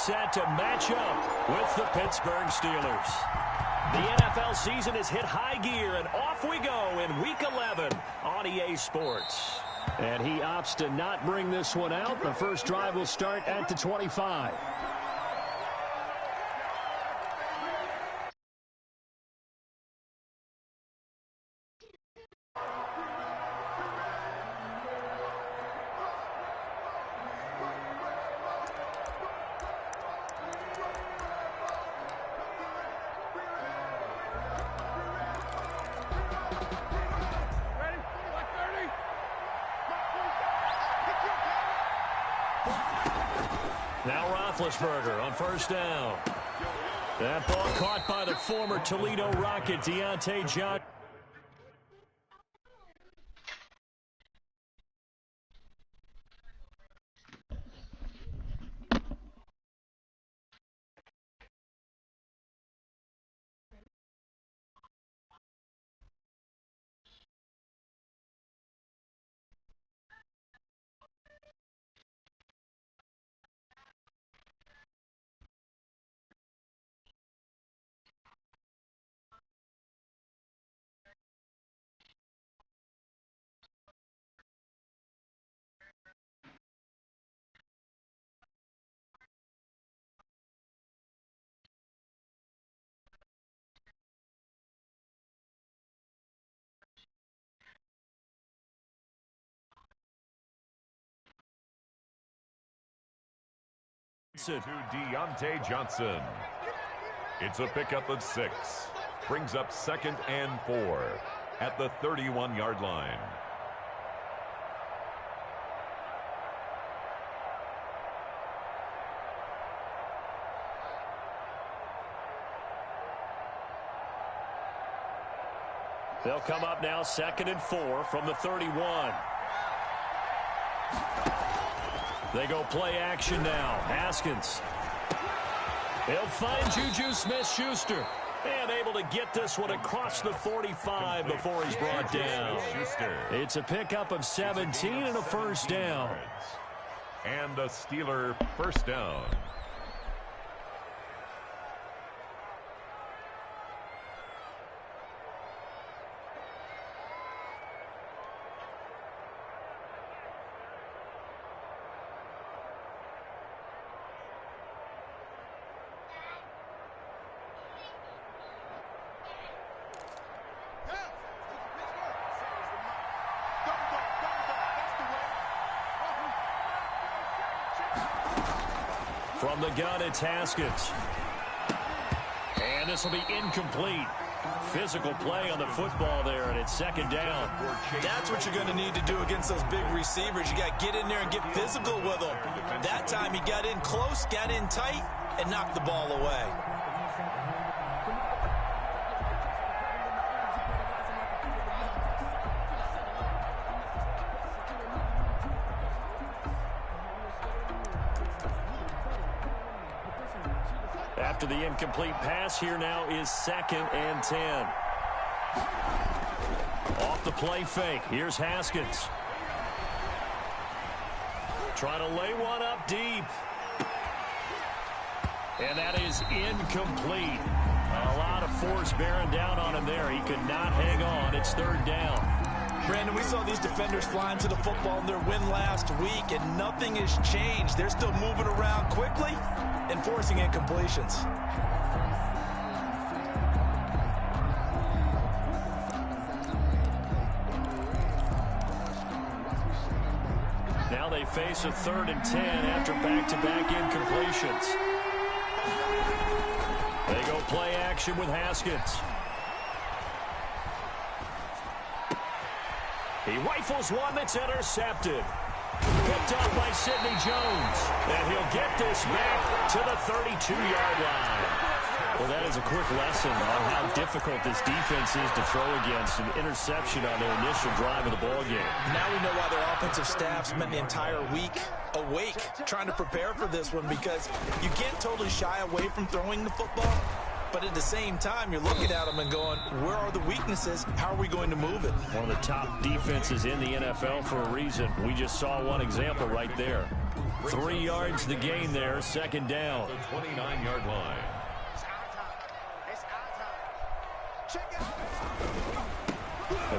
set to match up with the Pittsburgh Steelers. The NFL season has hit high gear, and off we go in Week 11 on EA Sports. And he opts to not bring this one out. The first drive will start at the 25. Now Roethlisberger on first down. That ball caught by the former Toledo Rocket, Deontay Johnson. To Deontay Johnson. It's a pickup of 6. Brings up 2nd and 4 at the 31-yard line. They'll come up now 2nd and 4 from the 31. They go play action now. Haskins. They'll find Juju Smith-Schuster. And able to get this one across the 45 before he's brought down. It's a pickup of 17 and a first down. And a Steeler first down. From the gun, it's Haskins. And this will be incomplete. Physical play on the football there, and it's 2nd down. That's what you're going to need to do against those big receivers. You got to get in there and get physical with them. That time he got in close, got in tight, and knocked the ball away. After the incomplete pass, here now is 2nd and 10. Off the play fake. Here's Haskins. Trying to lay one up deep. And that is incomplete. A lot of force bearing down on him there. He could not hang on. It's 3rd down. Brandon, we saw these defenders flying to the football in their win last week, and nothing has changed. They're still moving around quickly and forcing incompletions. Now they face a 3rd and 10 after back-to-back incompletions. They go play action with Haskins. He rifles one that's intercepted. Picked off by Sidney Jones. And he'll get this back to the 32-yard line. Well, that is a quick lesson on how difficult this defense is to throw against. An interception on their initial drive of the ballgame. Now we know why their offensive staff spent the entire week awake trying to prepare for this one, because you can't totally shy away from throwing the football, But at the same time, you're looking at them and going, where are the weaknesses? How are we going to move it? One of the top defenses in the NFL for a reason. We just saw one example right there. 3 yards the gain there, second down. The 29-yard line.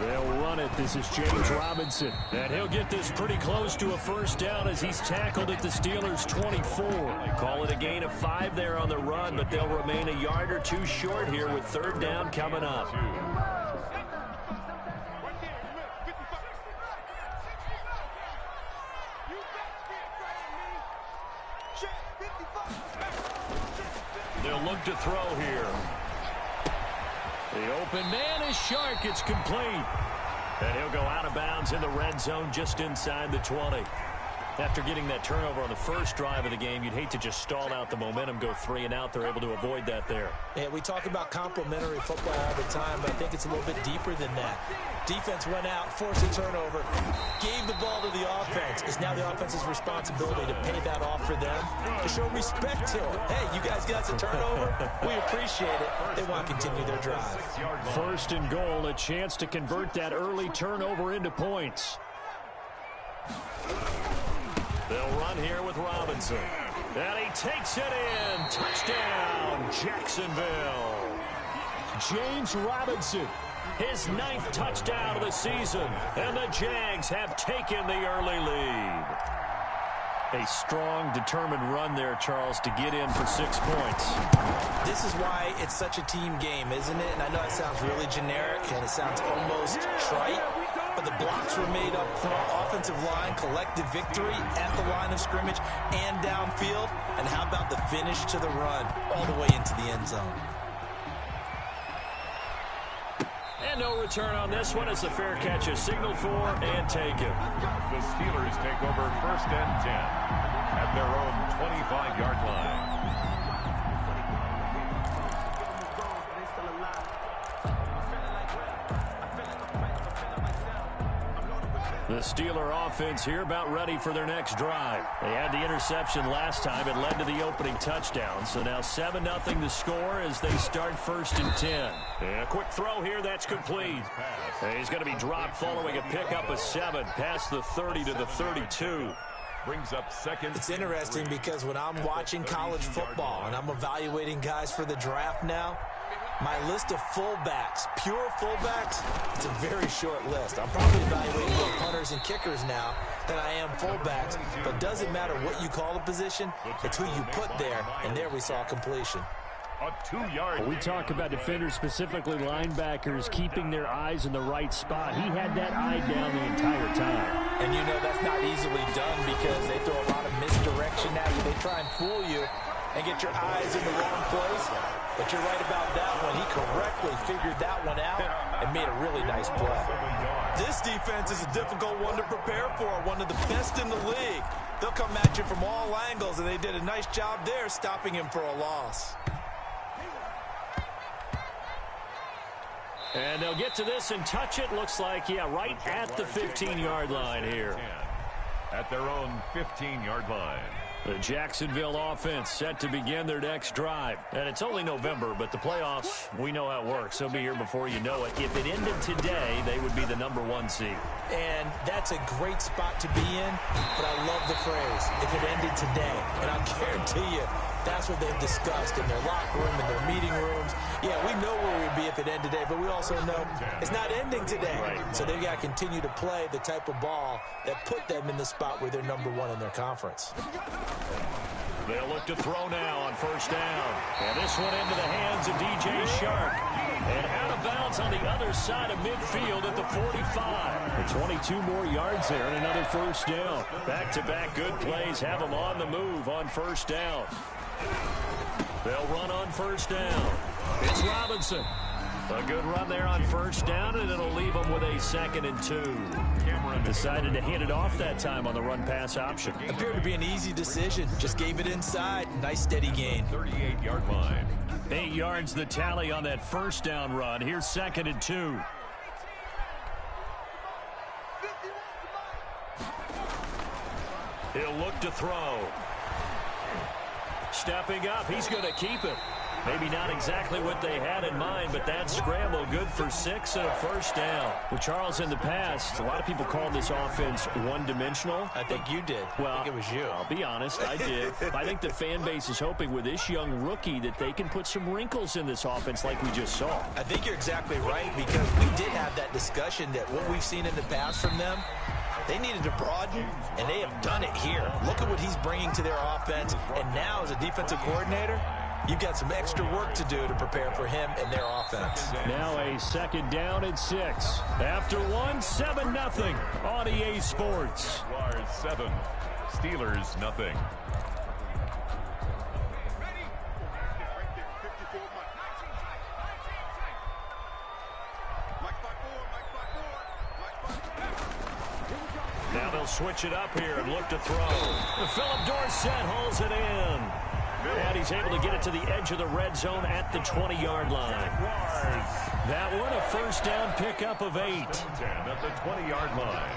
They'll run it. This is James Robinson. And he'll get this pretty close to a first down as he's tackled at the Steelers' 24. Call it a gain of 5 there on the run, but they'll remain a yard or 2 short here with third down coming up. They'll look to throw here. The open man is Shark. It's complete. And he'll go out of bounds in the red zone just inside the 20. After getting that turnover on the first drive of the game, you'd hate to just stall out the momentum, go 3 and out. They're able to avoid that there. Yeah, we talk about complementary football all the time, but I think it's a little bit deeper than that. Defense went out, forced a turnover, gave the ball to the offense. It's now the offense's responsibility to pay that off for them, to show respect to it. Hey, you guys got a turnover? We appreciate it. They want to continue their drive. First and goal, a chance to convert that early turnover into points. They'll run here with Robinson. And he takes it in. Touchdown, Jacksonville. James Robinson, his 9th touchdown of the season. And the Jags have taken the early lead. A strong, determined run there, Charles, to get in for 6 points. This is why it's such a team game, isn't it? And I know it sounds really generic and it sounds almost trite, but the blocks were made up front, offensive line, collective victory at the line of scrimmage and downfield. And how about the finish to the run all the way into the end zone? And no return on this one. It's a fair catch, a signal for, and take it. The Steelers take over first and 10 at their own 25-yard line. The Steeler offense here about ready for their next drive. They had the interception last time. It led to the opening touchdown. So now 7-0 the score as they start first and 10. And a quick throw here. That's complete. And he's going to be dropped following a pickup of 7 past the 30 to the 32. Brings up second. It's interesting because when I'm watching college football and I'm evaluating guys for the draft now, my list of fullbacks, pure fullbacks, it's a very short list. I'm probably evaluating more punters and kickers now than I am fullbacks. But it doesn't matter what you call the position, it's who you put there. And there we saw completion. A 2-yard. We talk about defenders, specifically linebackers, keeping their eyes in the right spot. He had that eye down the entire time. And you know that's not easily done because they throw a lot of misdirection at you. They try and fool you and get your eyes in the wrong place. But you're right about that one. He correctly figured that one out and made a really nice play. This defense is a difficult one to prepare for, one of the best in the league. They'll come at you from all angles, and they did a nice job there stopping him for a loss. And they'll get to this and touch it. Looks like, yeah, right at the 15-yard line here. At their own 15-yard line. The Jacksonville offense set to begin their next drive. And it's only November, but the playoffs, we know how it works. They'll be here before you know it. If it ended today, they would be the #1 seed. And that's a great spot to be in, but I love the phrase, if it ended today. And I'll guarantee you, that's what they've discussed in their locker room, in their meeting rooms. Yeah, we know where we'd be if it ended today, but we also know it's not ending today. Right. So they've got to continue to play the type of ball that put them in the spot where they're #1 in their conference. They'll look to throw now on first down. And this one into the hands of DJ Shark. And out of bounds on the other side of midfield at the 45. The 22 more yards there and another first down. Back-to-back good plays have them on the move on first down. They'll run on first down. It's Robinson. A good run there on first down, and it'll leave them with a 2nd and 2. Cameron decided to hand it off that time on the run-pass option. Appeared to be an easy decision. Just gave it inside. Nice steady gain. 38-yard line. 8 yards the tally on that first down run. Here's 2nd and 2. He'll look to throw. Stepping up, he's going to keep it. Maybe not exactly what they had in mind, but that scramble good for 6 and a first down. Well, Charles, in the past, a lot of people called this offense one-dimensional. I think you did. Well, I think it was you. I'll be honest, I did. I think the fan base is hoping with this young rookie that they can put some wrinkles in this offense like we just saw. I think you're exactly right, because we did have that discussion that what we've seen in the past from them, they needed to broaden, and they have done it here. Look at what he's bringing to their offense, and now as a defensive coordinator, you've got some extra work to do to prepare for him and their offense. Now a second down and 6. After 7-0 on EA Sports. Jaguars 7, Steelers nothing. Now they'll switch it up here and look to throw. Philip Dorsett hauls it in. And he's able to get it to the edge of the red zone at the 20-yard line. That one, a first down pickup of 8. 10 at the 20-yard line.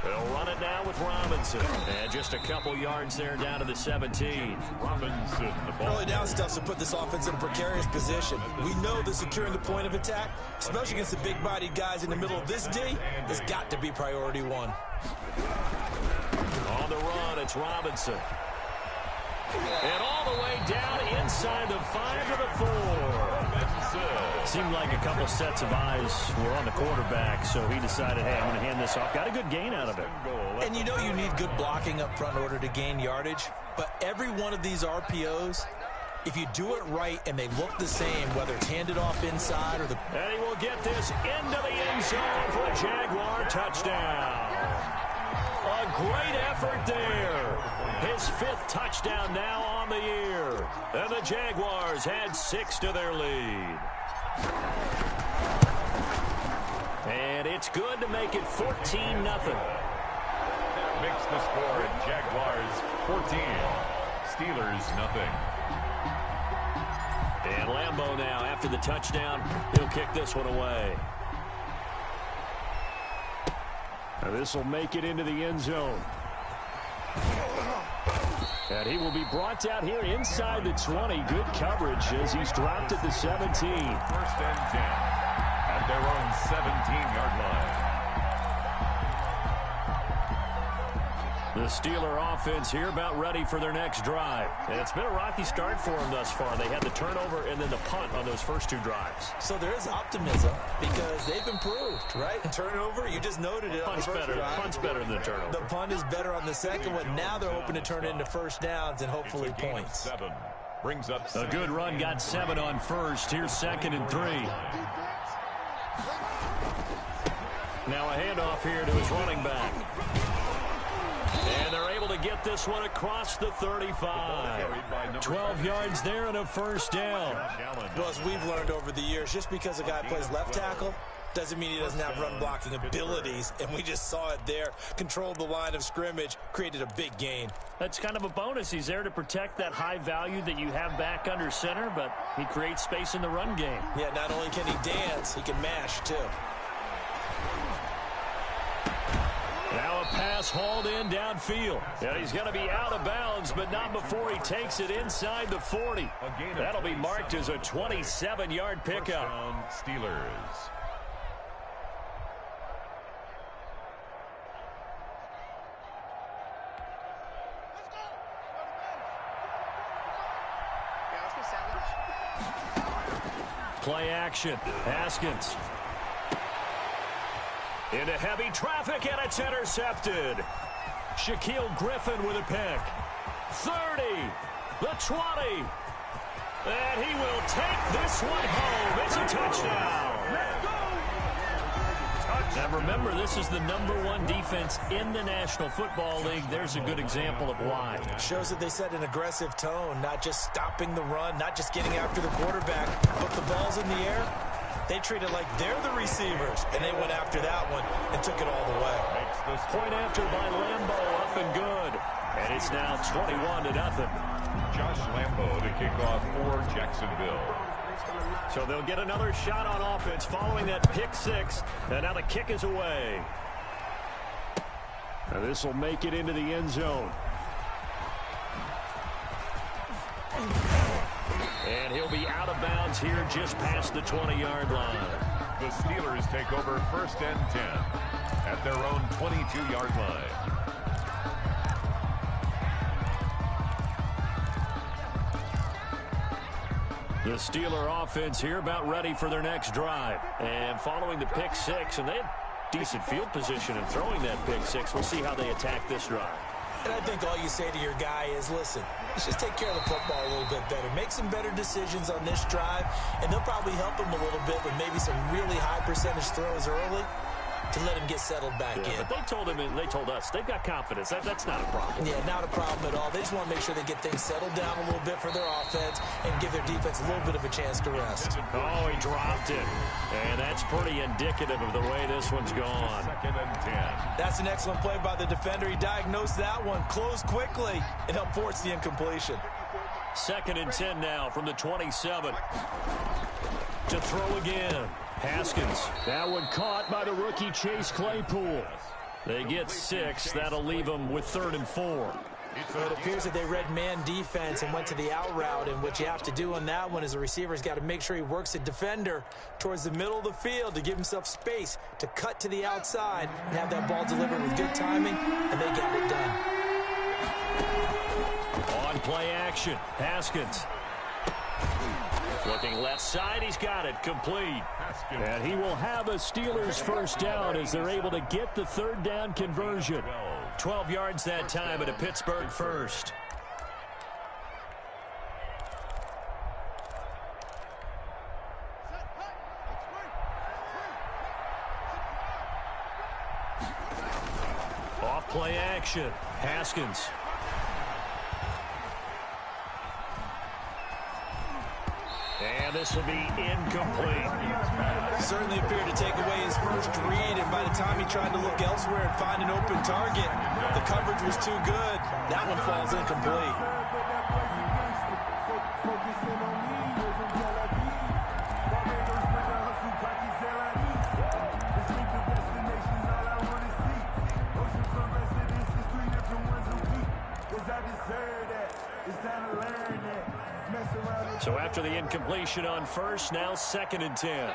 They'll run it now with Robinson. And just a couple yards there down to the 17. Robinson, the ball. Early down stuff to put this offense in a precarious position. We know that securing the point of attack, especially against the big-bodied guys in the middle of this D, has got to be priority 1. On the run, it's Robinson. And all the way down inside the 5 to the 4. Seemed like a couple sets of eyes were on the quarterback, so he decided, hey, I'm going to hand this off. Got a good gain out of it. And you know you need good blocking up front in order to gain yardage, but every one of these RPOs, if you do it right and they look the same, whether it's handed off inside or the... And he will get this into the end zone for a Jaguar touchdown. A great effort there. His 5th touchdown now on the year. And the Jaguars add 6 to their lead. And it's good to make it 14-0. Makes the score at Jaguars 14, Steelers nothing. And Lambeau now, after the touchdown, he'll kick this one away. Now this will make it into the end zone. And he will be brought down here inside the 20. Good coverage as he's dropped at the 17. First and 10 at their own 17-yard line. The Steeler offense here about ready for their next drive. And it's been a rocky start for them thus far. They had the turnover and then the punt on those first 2 drives. So there is optimism because they've improved, right? Turnover, you just noted it on the first drive. Punt's better than the turnover. The punt is better on the second one. Now they're hoping to turn it into first downs and hopefully points. 7 brings up a good run, got 7 on first. Here's 2nd and 3. Now a handoff here to his running back. And they're able to get this one across the 35. 12 yards there and a first down. Well, as we've learned over the years, just because a guy plays left tackle doesn't mean he doesn't have run blocking abilities. And we just saw it there. Controlled the line of scrimmage, created a big gain. That's kind of a bonus. He's there to protect that high value that you have back under center, but he creates space in the run game. Yeah, not only can he dance, he can mash too. Now a pass hauled in downfield. And he's going to be out of bounds, but not before he takes it inside the 40. That'll be marked as a 27-yard pickup. Steelers. Play action. Haskins. Into heavy traffic, and it's intercepted. Shaquille Griffin with a pick. 30, the 20. And he will take this one home. It's a touchdown. Now remember, this is the #1 defense in the National Football League. There's a good example of why. Shows that they set an aggressive tone, not just stopping the run, not just getting after the quarterback, but the ball's in the air. They treat it like they're the receivers, and they went after that one and took it all the way. Makes this point after by Lambeau, up and good. And it's now 21-0. Josh Lambeau to kick off for Jacksonville. So they'll get another shot on offense following that pick 6. And now the kick is away. Now this will make it into the end zone. And he'll be out of bounds here just past the 20-yard line. The Steelers take over 1st and 10 at their own 22-yard line. The Steeler offense here about ready for their next drive. And following the pick six, and they had decent field position in throwing that pick six. We'll see how they attack this drive. And I think all you say to your guy is, listen, let's just take care of the football a little bit better. Make some better decisions on this drive, and they'll probably help him a little bit with maybe some really high percentage throws early to let him get settled back in. But they told him, and they told us, they've got confidence. That's not a problem. Yeah, not a problem at all. They just want to make sure they get things settled down a little bit for their offense and give their defense a little bit of a chance to rest. Oh, he dropped it. And that's pretty indicative of the way this one's gone. 2nd and 10. That's an excellent play by the defender. He diagnosed that one, closed quickly, and helped force the incompletion. 2nd and 10 now from the 27. To throw again. Haskins. That one caught by the rookie Chase Claypool. They get 6. That'll leave them with 3rd and 4. It appears that they read man defense and went to the out route, and what you have to do on that one is the receiver's got to make sure he works the defender towards the middle of the field to give himself space to cut to the outside and have that ball delivered with good timing, and they got it done. On play action, Haskins. Looking left side, he's got it, complete. And he will have a Steelers first down as they're able to get the 3rd down conversion. 12 yards that time at a Pittsburgh first. Off play action, Haskins. And this will be incomplete. Certainly appeared to take away his first read, and by the time he tried to look elsewhere and find an open target, the coverage was too good. That one falls incomplete. So after the incompletion on first, now 2nd and 10.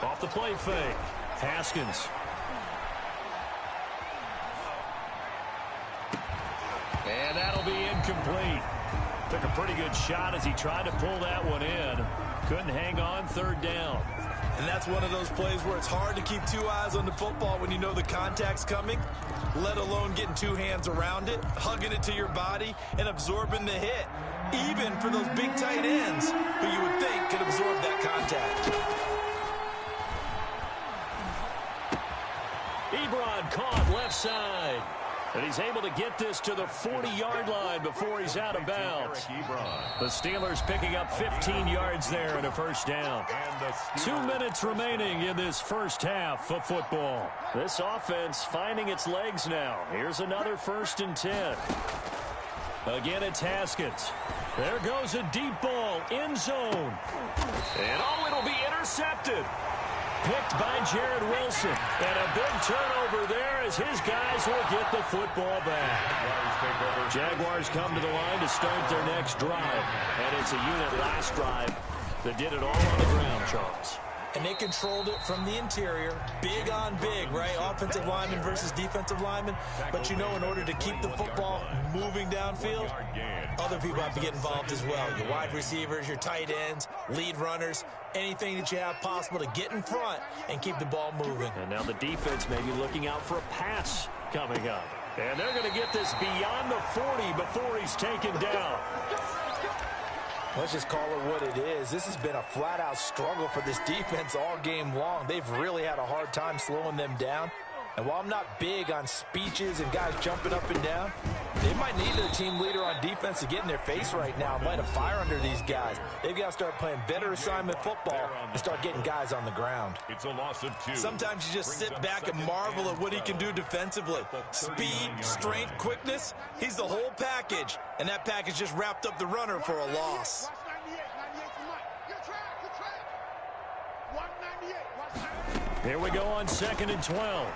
Off the play fake, Haskins. And that'll be incomplete. Took a pretty good shot as he tried to pull that one in. Couldn't hang on, 3rd down. And that's one of those plays where it's hard to keep 2 eyes on the football when you know the contact's coming, let alone getting 2 hands around it, hugging it to your body, and absorbing the hit, even for those big tight ends who you would think could absorb that contact. Ebron caught left side. And he's able to get this to the 40-yard line before he's out of bounds. The Steelers picking up 15 yards there and a first down. 2 minutes remaining in this first half of football. This offense finding its legs now. Here's another 1st and 10. Again, it's Haskins. There goes a deep ball, end zone. And oh, it'll be intercepted. Picked by Jared Wilson. And a big turnover there as his guys will get the football back. Jaguars come to the line to start their next drive. And it's a unit last drive that did it all on the ground, Charles. And they controlled it from the interior. Big on big, right? Offensive lineman versus defensive lineman. But you know, in order to keep the football moving downfield, other people have to get involved as well. Your wide receivers, your tight ends, lead runners, anything that you have possible to get in front and keep the ball moving. And now the defense may be looking out for a pass coming up. And they're going to get this beyond the 40 before he's taken down. Let's just call it what it is. This has been a flat-out struggle for this defense all game long. They've really had a hard time slowing them down. And while I'm not big on speeches and guys jumping up and down, they might need their team leader on defense to get in their face right now and light a fire under these guys. They've got to start playing better assignment football and start getting guys on the ground. It's a loss of 2. Sometimes you just sit back and marvel at what he can do defensively. Speed, strength, quickness, he's the whole package. And that package just wrapped up the runner for a loss. Here we go on 2nd and 12.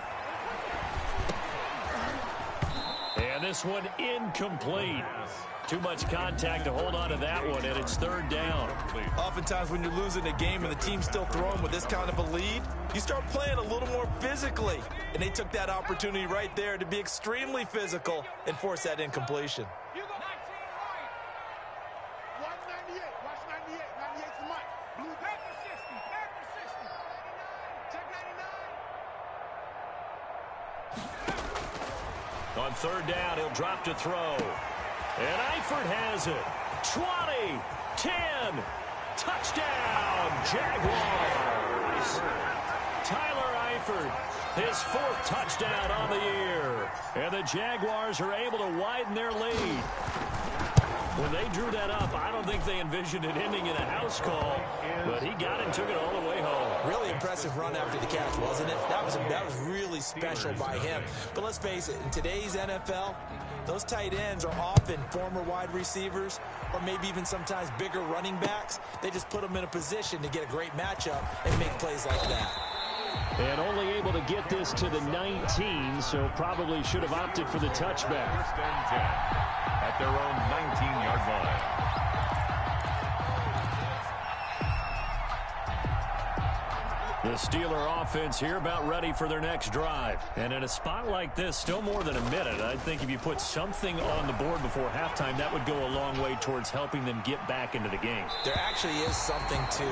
And And this one incomplete. Too much contact to hold on to that one, and it's third down. Oftentimes when you're losing a game and the team's still throwing with this kind of a lead, you start playing a little more physically. And they took that opportunity right there to be extremely physical and force that incompletion. On third down, he'll drop to throw. And Eifert has it. 20, 10, touchdown, Jaguars. Tyler Eifert, his fourth touchdown on the year. And the Jaguars are able to widen their lead. When they drew that up, I don't think they envisioned it ending in a house call, but he got it and took it all the way home. Really impressive run after the catch, wasn't it? That was really special by him. But let's face it, in today's NFL, those tight ends are often former wide receivers or maybe even sometimes bigger running backs. They just put them in a position to get a great matchup and make plays like that. And only able to get this to the 19, so probably should have opted for the touchback. First and 10 at their own 19-yard line. The Steeler offense here about ready for their next drive. And in a spot like this, still more than a minute, I think if you put something on the board before halftime, that would go a long way towards helping them get back into the game. There actually is something to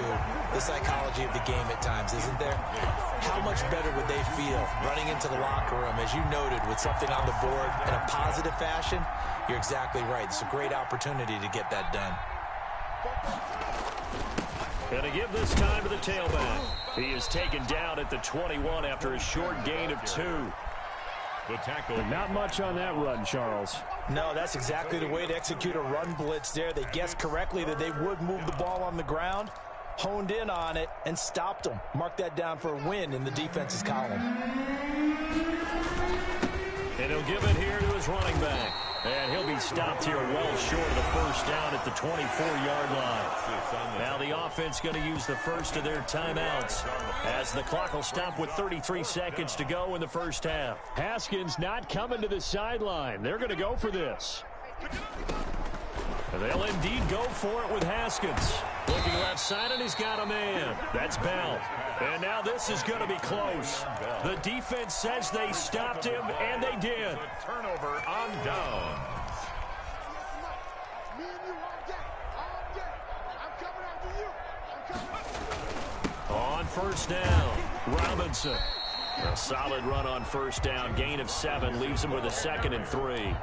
the psychology of the game at times, isn't there? How much better would they feel running into the locker room, as you noted, with something on the board in a positive fashion? You're exactly right. It's a great opportunity to get that done. Going to give this time to the tailback. He is taken down at the 21 after a short gain of 2. The tackle. Not much on that run, Charles. No, that's exactly the way to execute a run blitz there. They guessed correctly that they would move the ball on the ground, honed in on it, and stopped them. Mark that down for a win in the defense's column. And he'll give it here to his running back. And he'll be stopped here well short of the first down at the 24-yard line. Now the offense going to use the first of their timeouts as the clock will stop with 33 seconds to go in the first half. Haskins not coming to the sideline. They're going to go for this. And they'll indeed go for it with Haskins. Looking left side, and he's got a man. That's Bell. And now this is going to be close. The defense says they stopped him, and they did. Turnover on down. On first down, Robinson. A solid run on first down. Gain of 7 leaves him with a 2nd and 3.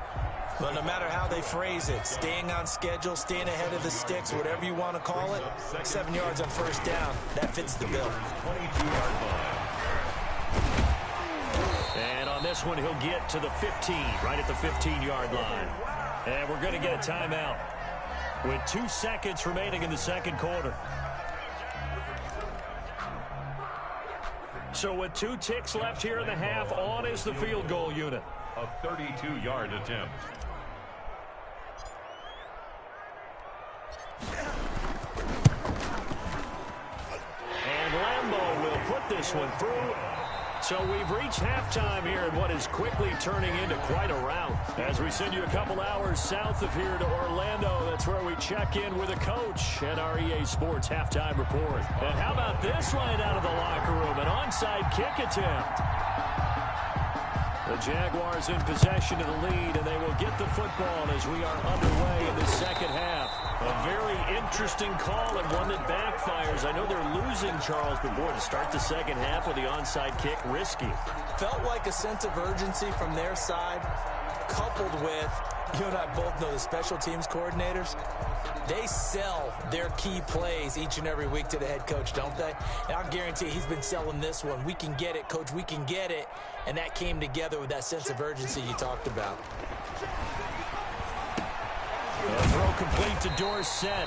But no matter how they phrase it, staying on schedule, staying ahead of the sticks, whatever you want to call it, 7 yards on first down, that fits the bill. 22-yard line. And on this one, he'll get to the 15, right at the 15-yard line. And we're going to get a timeout with 2 seconds remaining in the second quarter. So with 2 ticks left here in the half, on is the field goal unit. A 32-yard attempt. And Lambeau will put this one through. So we've reached halftime here in what is quickly turning into quite a rout. As we send you a couple hours south of here to Orlando, that's where we check in with a coach at our EA Sports halftime report. And how about this right out of the locker room? An onside kick attempt. The Jaguars in possession of the lead, and they will get the football as we are underway in the second half. A very interesting call and one that backfires. I know they're losing, Charles, but boy, to start the second half with the onside kick, risky. Felt like a sense of urgency from their side, coupled with, you and I both know the special teams coordinators, they sell their key plays each and every week to the head coach, don't they? And I'll guarantee he's been selling this one. We can get it, coach, we can get it. And that came together with that sense of urgency you talked about. The throw complete to Dorsett.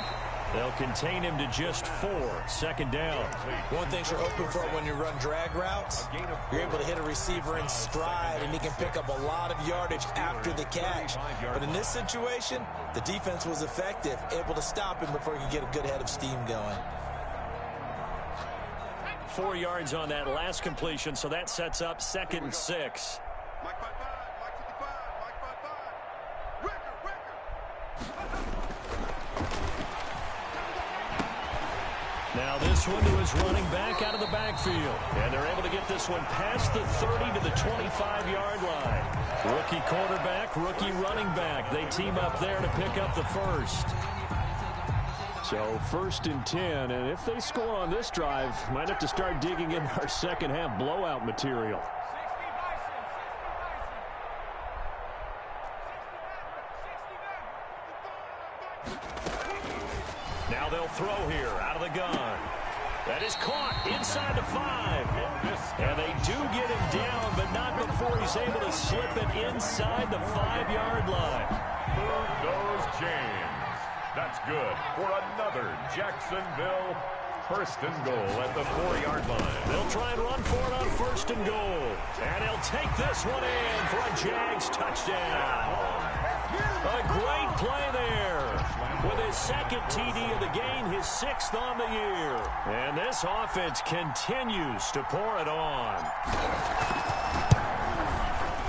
They'll contain him to just 4. Second down. One thing you're hoping for when you run drag routes, you're able to hit a receiver in stride, and he can pick up a lot of yardage after the catch. But in this situation, the defense was effective, able to stop him before he could get a good head of steam going. 4 yards on that last completion, so that sets up 2nd and 6. Now this one to his running back out of the backfield. And they're able to get this one past the 30 to the 25-yard line. Rookie quarterback, rookie running back. They team up there to pick up the first. So 1st and 10, and if they score on this drive, might have to start digging in our second half blowout material. Now they'll throw here out of the gun. That is caught inside the 5. And they do get him down, but not before he's able to slip it inside the 5-yard line. Move those chains. That's good for another Jacksonville 1st and goal at the 4-yard line. They'll try and run for it on 1st and goal. And he'll take this one in for a Jags touchdown. A great play there. With his 2nd TD of the game, his 6th on the year. And this offense continues to pour it on.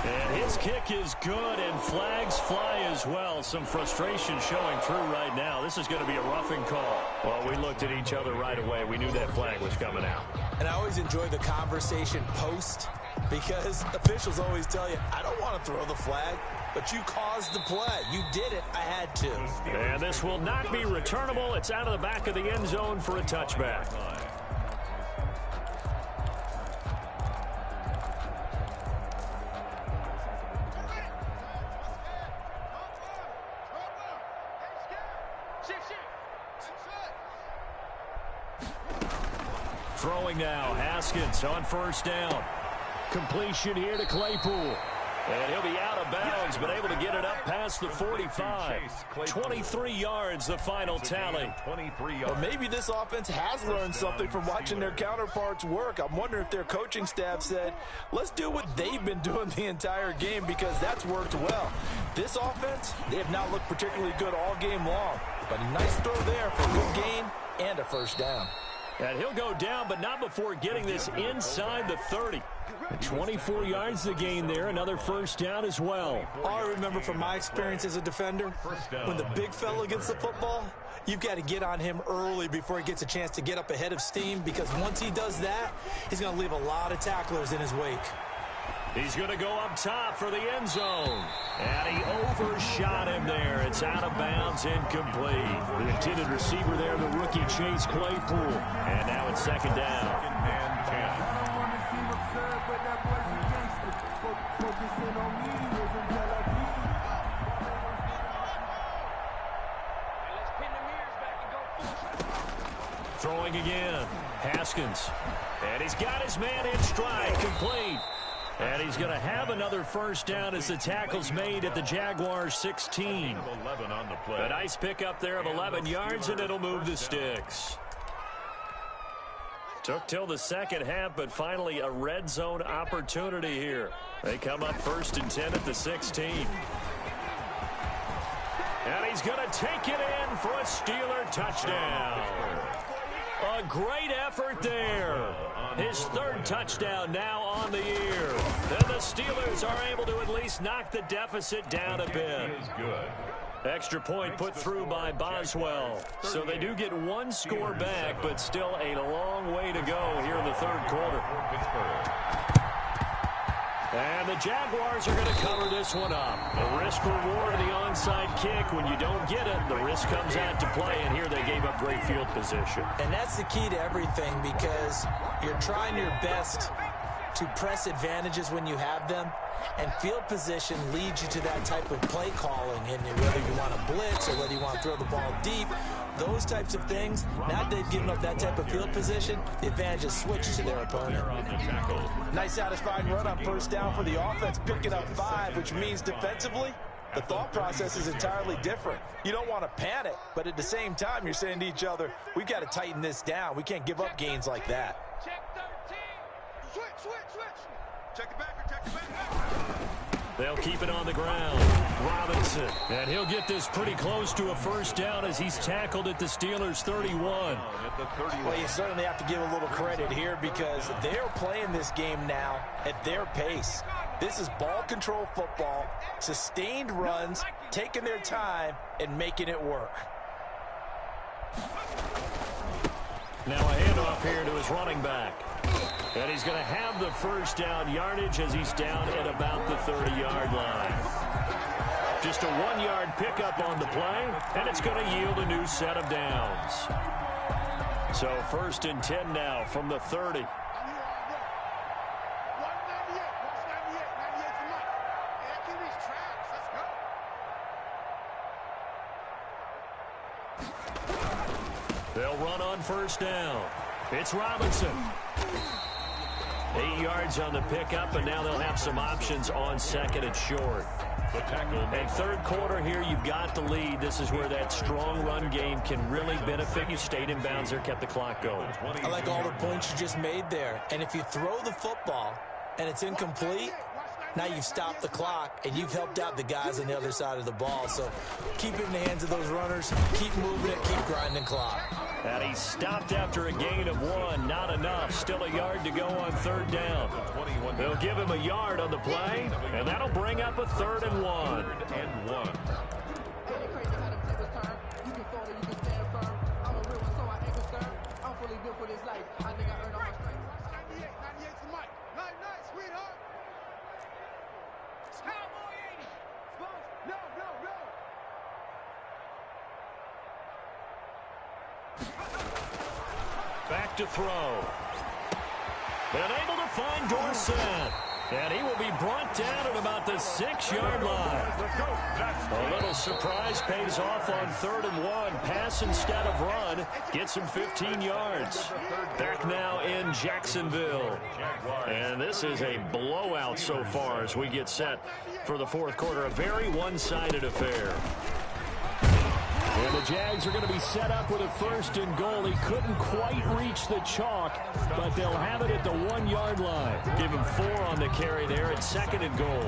And his kick is good, and flags fly as well. Some frustration showing through right now. This is going to be a roughing call. Well, we looked at each other right away. We knew that flag was coming out. And I always enjoy the conversation post, because officials always tell you, I don't want to throw the flag, but you caused the play. You did it. I had to. And this will not be returnable. It's out of the back of the end zone for a touchback. Throwing now, Haskins on 1st down. Completion here to Claypool. And he'll be out of bounds, but able to get it up past the 45. 23 yards, the final tally. Or maybe this offense has learned something from watching their counterparts work. I'm wondering if their coaching staff said, let's do what they've been doing the entire game, because that's worked well. This offense, they have not looked particularly good all game long. But a nice throw there for a good gain and a 1st down. And he'll go down, but not before getting this inside the 30. 24 yards to gain there, another 1st down as well. All I remember from my experience as a defender, when the big fella gets the football, you've got to get on him early before he gets a chance to get up ahead of steam, because once he does that, he's going to leave a lot of tacklers in his wake. He's going to go up top for the end zone. And he overshot him there. It's out of bounds, incomplete. The intended receiver there, the rookie Chase Claypool. And now it's 2nd down. 2nd and 10. Throwing again. Haskins. And he's got his man in stride, complete. And he's going to have another 1st down as the tackle's made at the Jaguars 16. 11 on the play. A nice pickup there of 11 yards, and it'll move the sticks. Took till the 2nd half, but finally a red zone opportunity here. They come up 1st and 10 at the 16. And he's going to take it in for a Steeler touchdown. A great effort there. His 3rd touchdown now on the year. And the Steelers are able to at least knock the deficit down a bit. Extra point put through by Boswell. So they do get 1 score back, but still a long way to go here in the 3rd quarter. And the Jaguars are going to cover this one up. The risk-reward of the onside kick. When you don't get it, the risk comes out to play, and here they gave up great field position. And that's the key to everything, because you're trying your best to press advantages when you have them, and field position leads you to that type of play calling. And whether you want to blitz or whether you want to throw the ball deep, those types of things, now that they've given up that type of field position, the advantage is switched to their opponent. Nice satisfying run on 1st down for the offense, picking up 5, which means defensively, the thought process is entirely different. You don't want to panic, but at the same time, you're saying to each other, we've got to tighten this down. We can't give up gains like that. Check 13. Switch. Check it back. They'll keep it on the ground. Robinson. And he'll get this pretty close to a 1st down as he's tackled at the Steelers' 31. Well, you certainly have to give a little credit here, because they're playing this game now at their pace. This is ball control football, sustained runs, taking their time, and making it work. Now a handoff here to his running back. And he's going to have the first down yardage as he's down at about the 30-yard line. Just a 1-yard pickup on the play, and it's going to yield a new set of downs. So 1st and 10 now from the 30. They'll run on 1st down. It's Robinson. 8 yards on the pickup, and now they'll have some options on 2nd and short. And 3rd quarter here, you've got the lead. This is where that strong run game can really benefit you. Stayed in bounds there, kept the clock going. I like all the points you just made there. And if you throw the football and it's incomplete, now you've stopped the clock, and you've helped out the guys on the other side of the ball. So keep it in the hands of those runners. Keep moving it. Keep grinding clock. And he stopped after a gain of 1. Not enough. Still a yard to go on 3rd down. They'll give him a yard on the play, and that'll bring up a 3rd and 1. Back to throw. And able to find Warz0ne. And he will be brought down at about the 6-yard line. A little surprise pays off on 3rd and 1. Pass instead of run. Gets him 15 yards. Back now in Jacksonville. And this is a blowout so far as we get set for the 4th quarter. A very one-sided affair. And the Jags are going to be set up with a 1st and goal. He couldn't quite reach the chalk, but they'll have it at the 1-yard line. Give him 4 on the carry there at 2nd and goal.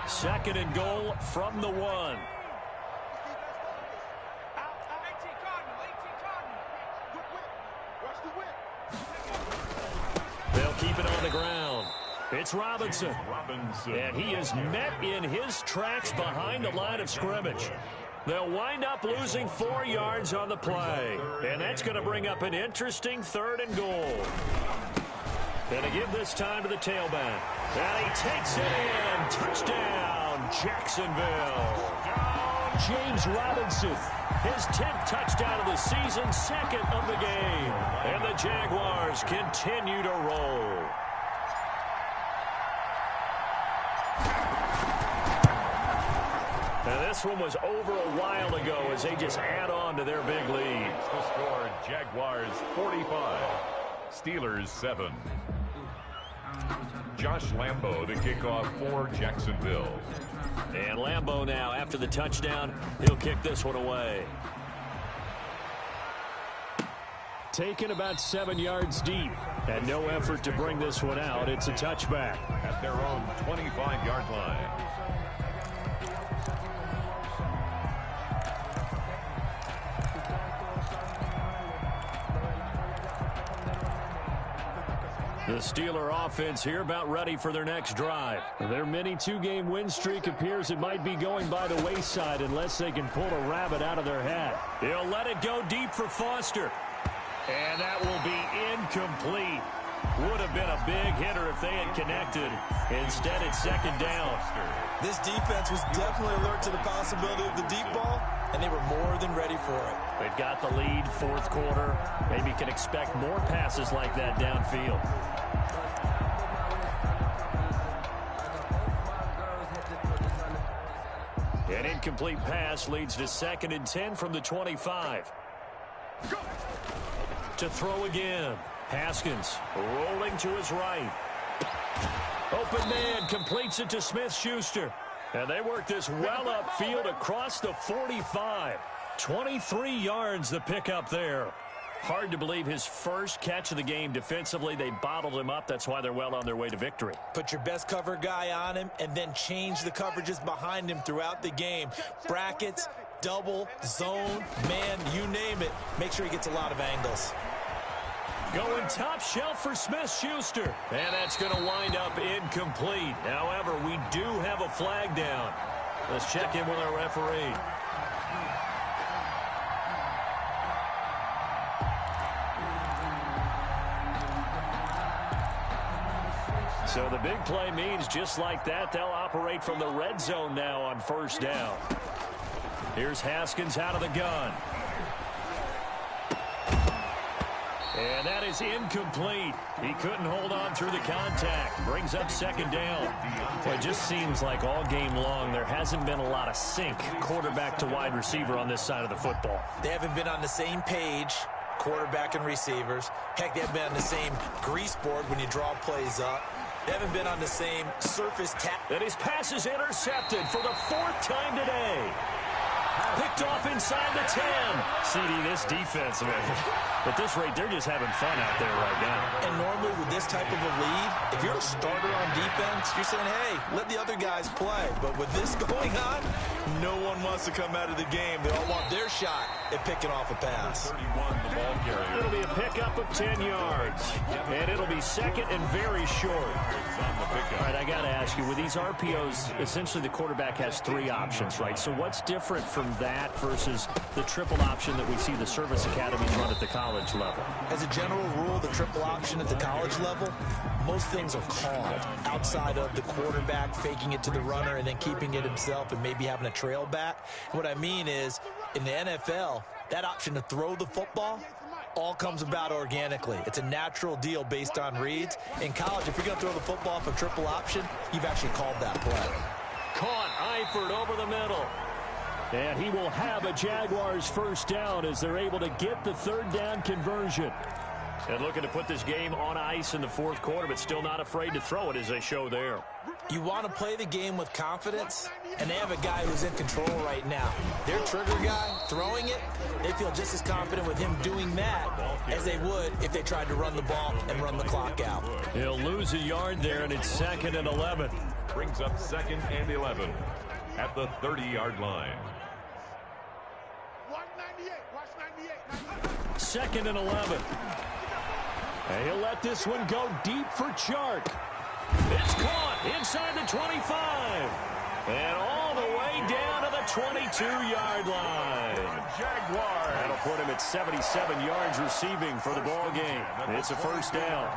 2nd and goal from the 1. They'll keep it on the ground. It's Robinson. And he is met in his tracks behind the line of scrimmage. They'll wind up losing 4 yards on the play. And that's going to bring up an interesting 3rd and goal. And to give this time to the tailback. And he takes it in. Touchdown, Jacksonville. James Robinson, his 10th touchdown of the season, 2nd of the game. And the Jaguars continue to roll. Now this one was over a while ago as they just add on to their big lead. The score, Jaguars 45, Steelers 7. Josh Lambo to kick off for Jacksonville. And Lambo now, after the touchdown, he'll kick this one away. Taken about 7 yards deep, and no effort to bring this one out. It's a touchback. At their own 25-yard line. The Steeler offense here about ready for their next drive. Their mini 2-game win streak appears it might be going by the wayside unless they can pull a rabbit out of their hat. He'll let it go deep for Foster. And that will be incomplete. Would have been a big hitter if they had connected. Instead, it's 2nd down. This defense was definitely alert to the possibility of the deep ball, and they were more than ready for it. They've got the lead, 4th quarter. Maybe can expect more passes like that downfield. An incomplete pass leads to 2nd and 10 from the 25. To throw again. Haskins rolling to his right. Open man completes it to Smith-Schuster. And they work this well upfield across the 45. 23 yards the pickup there. Hard to believe his first catch of the game defensively. They bottled him up. That's why they're well on their way to victory. Put your best cover guy on him and then change the coverages behind him throughout the game. Brackets, double, zone, man, you name it. Make sure he gets a lot of angles. Going top shelf for Smith-Schuster. And that's going to wind up incomplete. However, we do have a flag down. Let's check in with our referee. So the big play means just like that, they'll operate from the red zone now on first down. Here's Haskins out of the gun. And that is incomplete. He couldn't hold on through the contact. Brings up second down. Well, it just seems like all game long there hasn't been a lot of sync quarterback to wide receiver on this side of the football. They haven't been on the same page, quarterback and receivers. Heck, they haven't been on the same grease board when you draw plays up. They haven't been on the same surface tap. And his pass is intercepted for the 4th time today. Picked off inside the 10. CD, this defense, man, at this rate, they're just having fun out there right now. And normally with this type of a lead, if you're a starter on defense, you're saying, hey, let the other guys play. But with this going on, no one wants to come out of the game. They all want their shot at picking off a pass. 31, the ball carrier. It'll be a pickup of 10 yards. And it'll be second and very short. All right, I got to ask you, with these RPOs, essentially the quarterback has 3 options, right? So what's different from that versus the triple option that we see the service academies run at the college level? As a general rule, the triple option at the college level, most things are called outside of the quarterback faking it to the runner and then keeping it himself and maybe having a trail back. What I mean is, in the NFL, that option to throw the football all comes about organically. It's a natural deal based on reads. In college, if you're going to throw the football off a triple option, you've actually called that play. Caught Eifert over the middle. And he will have a Jaguars first down as they're able to get the 3rd down conversion. And looking to put this game on ice in the 4th quarter, but still not afraid to throw it as they show there. You want to play the game with confidence, and they have a guy who's in control right now. Their trigger guy throwing it, they feel just as confident with him doing that as they would if they tried to run the ball and run the clock out. He'll lose a yard there, and it's 2nd and 11. Brings up 2nd and 11 at the 30-yard line. 2nd and 11. And he'll let this one go deep for Chark. It's caught inside the 25. And all the way down to the 22-yard line. Jaguars. That'll put him at 77 yards receiving for the ball game. It's a first down.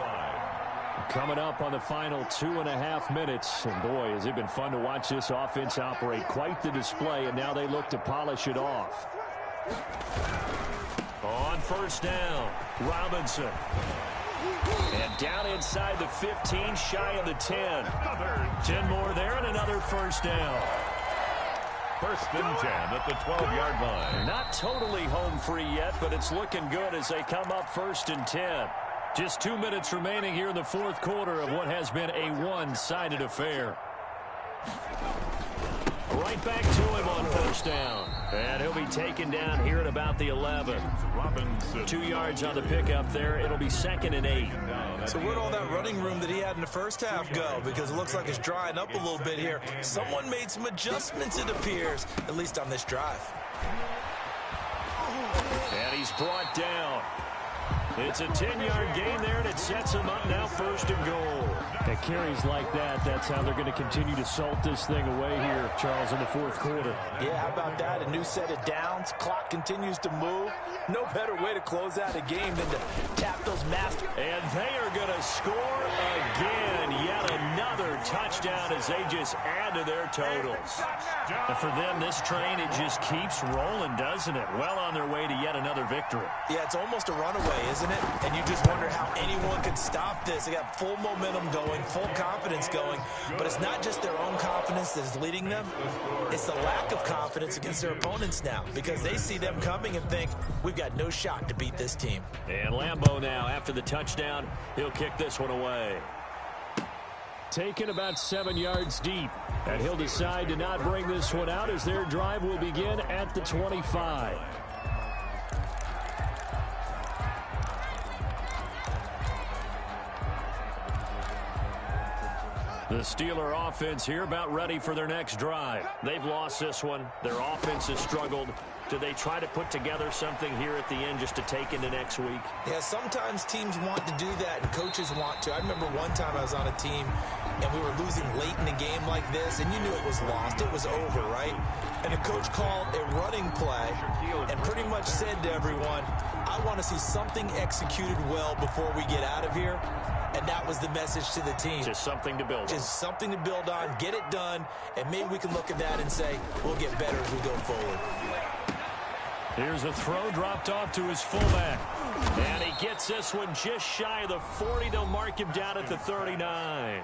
Coming up on the final 2.5 minutes. And boy, has it been fun to watch this offense operate. Quite the display, and now they look to polish it off. On first down, Robinson. And down inside the 15, shy of the 10. 10 more there and another first down. 1st and 10 at the 12-yard line. Not totally home free yet, but it's looking good as they come up 1st and 10. Just 2 minutes remaining here in the 4th quarter of what has been a one-sided affair. Right back to him on first down. And he'll be taken down here at about the 11. Robinson. 2 yards on the pickup there. It'll be 2nd and 8. So where'd all that running room that he had in the first half go? Because it looks like it's drying up a little bit here. Someone made some adjustments, it appears, at least on this drive. And he's brought down. It's a 10-yard gain there, and it sets him up now 1st and goal. At carries like that, that's how they're going to continue to salt this thing away here, Charles, in the 4th quarter. Yeah, how about that? A new set of downs. Clock continues to move. No better way to close out a game than to tap those masters. And they are going to score again. Yet another touchdown as they just add to their totals. And for them, this train, it just keeps rolling, doesn't it? Well on their way to yet another victory. Yeah, it's almost a runaway, isn't it? And you just wonder how anyone could stop this. They got full momentum going, full confidence going. But it's not just their own confidence that is leading them. It's the lack of confidence against their opponents now, because they see them coming and think, we've got no shot to beat this team. And Lambeau now, after the touchdown, he'll kick this one away. Taken about 7 yards deep. And he'll decide to not bring this one out as their drive will begin at the 25. The Steeler offense here about ready for their next drive. They've lost this one. Their offense has struggled. Do they try to put together something here at the end just to take into next week? Yeah, sometimes teams want to do that and coaches want to. I remember one time I was on a team and we were losing late in a game like this, and you knew it was lost. It was over, right? And the coach called a running play and pretty much said to everyone, I want to see something executed well before we get out of here. and that was the message to the team. Just something to build on. Just something to build on, get it done, and maybe we can look at that and say, we'll get better as we go forward. Here's a throw dropped off to his fullback. And he gets this one just shy of the 40. They'll mark him down at the 39.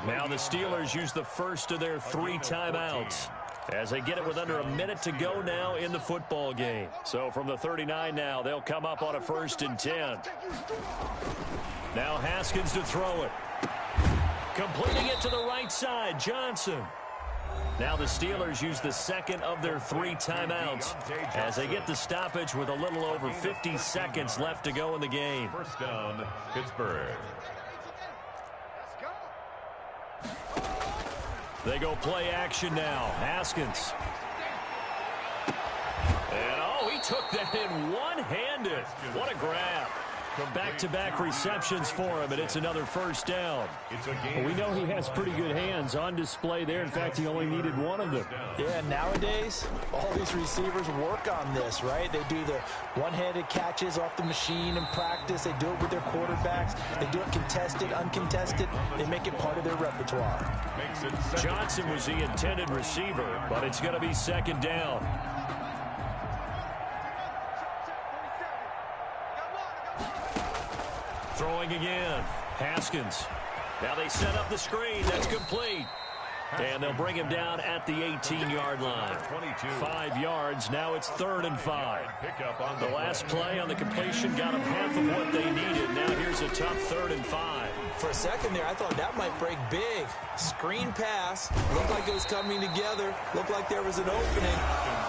Now the Steelers use the first of their 3 timeouts as they get it with under a minute to go now in the football game. So from the 39 now, they'll come up on a 1st and 10. Now Haskins to throw it. Completing it to the right side, Johnson. Now the Steelers use the second of their 3 timeouts as they get the stoppage with a little over 50 seconds left to go in the game. First down, Pittsburgh. They go play action now. Haskins. And, oh, he took that in one-handed. What a grab. Back-to-back receptions for him, and it's another first down. Well, we know he has pretty good hands on display there. In fact, he only needed one of them. Yeah, nowadays, all these receivers work on this, right? They do the one-handed catches off the machine in practice. They do it with their quarterbacks. They do it contested, uncontested. They make it part of their repertoire. Johnson was the intended receiver, but it's going to be second down. Throwing again. Haskins. Now they set up the screen. That's complete. And they'll bring him down at the 18-yard line. 5 yards. Now it's 3rd and 5. The last play on the completion got them half of what they needed. Now here's a tough 3rd and 5. For a second there, I thought that might break big. Screen pass. Looked like it was coming together. Looked like there was an opening.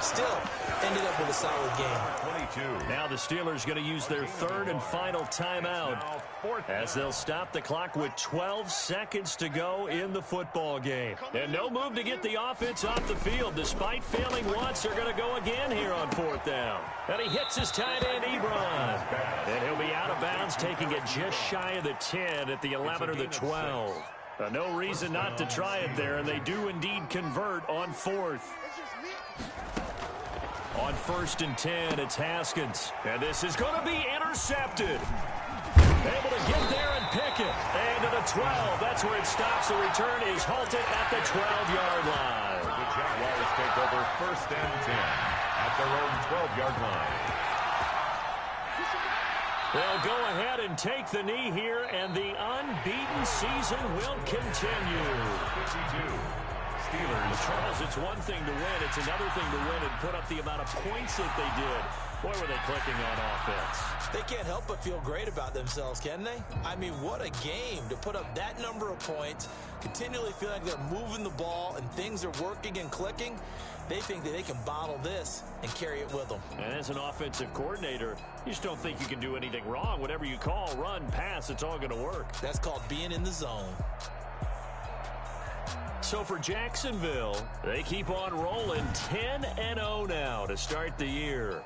Still, ended up with a solid game. Now the Steelers going to use their 3rd and final timeout as they'll stop the clock with 12 seconds to go in the football game. And no move to get the offense off the field. Despite failing once, they're going to go again here on 4th down. And he hits his tight end, Ebron. And he'll be out of bounds, taking it just shy of the 10 at the 11 or the 12. No reason not to try it there, and they do indeed convert on 4th. On 1st and 10, it's Haskins. And this is going to be intercepted. Able to get there and pick it. And to the 12. That's where it stops. The return is halted at the 12-yard line. The Jaguars take over 1st and 10 at their own 12-yard line. They'll go ahead and take the knee here, and the unbeaten season will continue. 52. Steelers. Charles, it's one thing to win. It's another thing to win and put up the amount of points that they did. Boy, were they clicking on offense. They can't help but feel great about themselves, can they? I mean, what a game to put up that number of points, continually feel like they're moving the ball and things are working and clicking. They think that they can bottle this and carry it with them. And as an offensive coordinator, you just don't think you can do anything wrong. Whatever you call, run, pass, it's all going to work. That's called being in the zone. So for Jacksonville, they keep on rolling 10-0 now to start the year.